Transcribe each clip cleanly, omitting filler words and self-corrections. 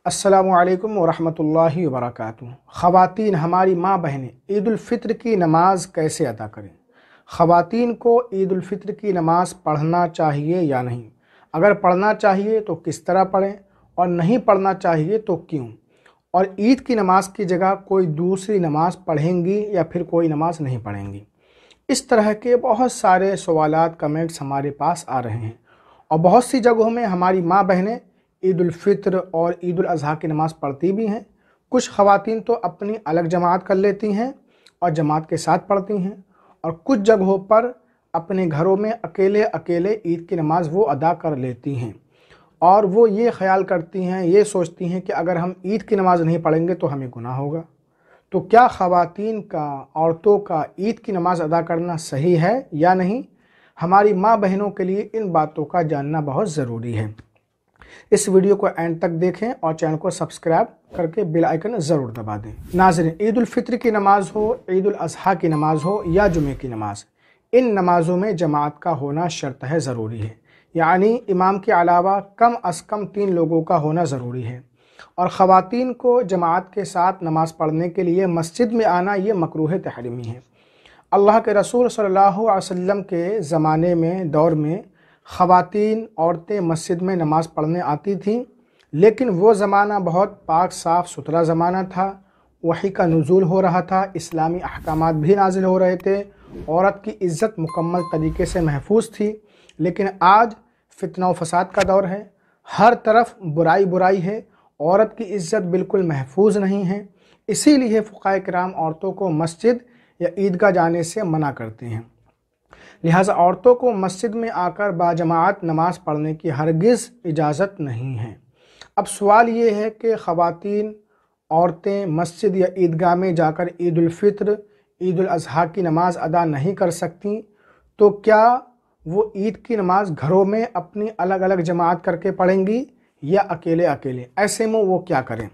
अस्सलामु अलैकुम वरहमतुल्लाहि वबरकातुहू। ख़वातीन, हमारी माँ बहनें ईद उल फ़ित्र की नमाज़ कैसे अदा करें? ख़वातीन को ईद उल फ़ित्र की नमाज़ पढ़ना चाहिए या नहीं? अगर पढ़ना चाहिए तो किस तरह पढ़ें, और नहीं पढ़ना चाहिए तो क्यों? और ईद की नमाज़ की जगह कोई दूसरी नमाज़ पढ़ेंगी या फिर कोई नमाज़ नहीं पढ़ेंगी? इस तरह के बहुत सारे सवालात, कमेंट्स हमारे पास आ रहे हैं, और बहुत सी जगहों में हमारी माँ बहनें ईद उल फ़ित्र और ईद उल अज़हा की नमाज़ पढ़ती भी हैं। कुछ ख़वातीन तो अपनी अलग जमात कर लेती हैं और जमात के साथ पढ़ती हैं, और कुछ जगहों पर अपने घरों में अकेले अकेले ईद की नमाज़ वो अदा कर लेती हैं, और वो ये ख़याल करती हैं, ये सोचती हैं कि अगर हम ईद की नमाज़ नहीं पढ़ेंगे तो हमें गुनाह होगा। तो क्या ख़वातीन का, औरतों का ईद की नमाज़ अदा करना सही है या नहीं? हमारी माँ बहनों के लिए इन बातों का जानना बहुत ज़रूरी है। इस वीडियो को एंड तक देखें और चैनल को सब्सक्राइब करके बेल आइकन ज़रूर दबा दें। नाज़रीन, ईद उल फ़ित्र की नमाज़ हो, ईद उल अज़हा की नमाज़ हो या जुमे की नमाज़, इन नमाज़ों में जमात का होना शर्त है, ज़रूरी है। यानी इमाम के अलावा कम अज़ कम 3 लोगों का होना ज़रूरी है। और ख़वातीन को जमात के साथ नमाज़ पढ़ने के लिए मस्जिद में आना ये मकरूह तहरीमी है। अल्लाह के रसूल सल्लल्लाहु अलैहि वसल्लम के ज़माने में, दौर में ख़वातीन, औरतें मस्जिद में नमाज़ पढ़ने आती थीं, लेकिन वो ज़माना बहुत पाक साफ़ सुथरा ज़माना था। वही का नुज़ूल हो रहा था, इस्लामी अहकामात भी नाज़िल हो रहे थे, औरत की इज़्ज़त मुकम्मल तरीके से महफूज थी। लेकिन आज फितना व फ़साद का दौर है, हर तरफ बुराई बुराई है, औरत की इज़्ज़त बिल्कुल महफूज नहीं है। इसीलिए फ़ुक़हा किराम औरतों को मस्जिद या ईदगाह जाने से मना करते हैं। लिहाजा औरतों को मस्जिद में आकर बाजमात नमाज़ पढ़ने की हरगिज़ इजाज़त नहीं है। अब सवाल ये है कि ख़वातीन, औरतें मस्जिद या ईदगाह में जाकर ईद उल फ़ित्र, ईद उल अज़हा की नमाज़ अदा नहीं कर सकती, तो क्या वो ईद की नमाज़ घरों में अपनी अलग अलग जमात करके पढ़ेंगी या अकेले अकेले? ऐसे में वो क्या करें?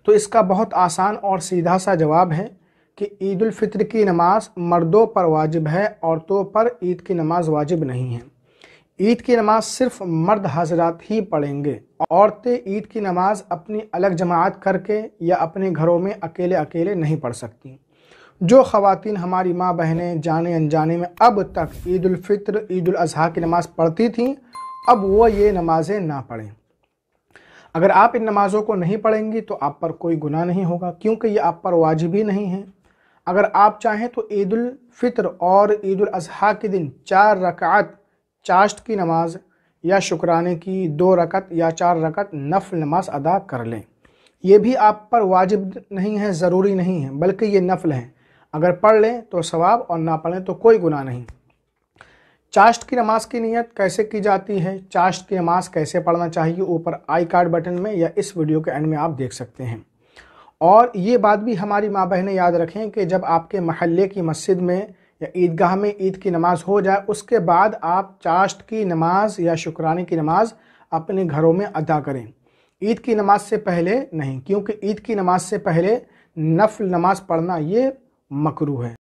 तो इसका बहुत आसान और सीधा सा जवाब है कि ईद उल फ़ित्र की नमाज़ मर्दों पर वाजिब है, औरतों पर ईद की नमाज़ वाजिब नहीं है। ईद की नमाज़ सिर्फ़ मर्द हज़रात ही पढ़ेंगे। औरतें ईद की नमाज़ अपनी अलग जमात करके या अपने घरों में अकेले अकेले नहीं पढ़ सकती। जो ख़वातीन, हमारी माँ बहनें जाने अनजाने में अब तक ईद उल फ़ित्र, ईद उल अज़हा की नमाज़ पढ़ती थीं, अब वो ये नमाज़ें ना पढ़ें। अगर आप इन नमाज़ों को नहीं पढ़ेंगी तो आप पर कोई गुनाह नहीं होगा, क्योंकि ये आप पर वाजिब ही नहीं है। अगर आप चाहें तो ईद उल फ़ित्र और ईद उल अज़हा के दिन 4 रकात चाश्त की नमाज या शुक्राने की 2 रकत या 4 रकत नफ़ल नमाज अदा कर लें। ये भी आप पर वाजिब नहीं है, ज़रूरी नहीं है, बल्कि ये नफ़ल है। अगर पढ़ लें तो सवाब, और ना पढ़ें तो कोई गुनाह नहीं। चाश्त की नमाज की नियत कैसे की जाती है, चाश्त की नमाज कैसे पढ़ना चाहिए, ऊपर आई कार्ड बटन में या इस वीडियो के एंड में आप देख सकते हैं। और ये बात भी हमारी माँ बहनें याद रखें कि जब आपके महल्ले की मस्जिद में या ईदगाह में ईद की नमाज़ हो जाए, उसके बाद आप चाश्त की नमाज़ या शुक्राने की नमाज़ अपने घरों में अदा करें, ईद की नमाज से पहले नहीं, क्योंकि ईद की नमाज से पहले नफ़ल नमाज पढ़ना ये मकरूह है।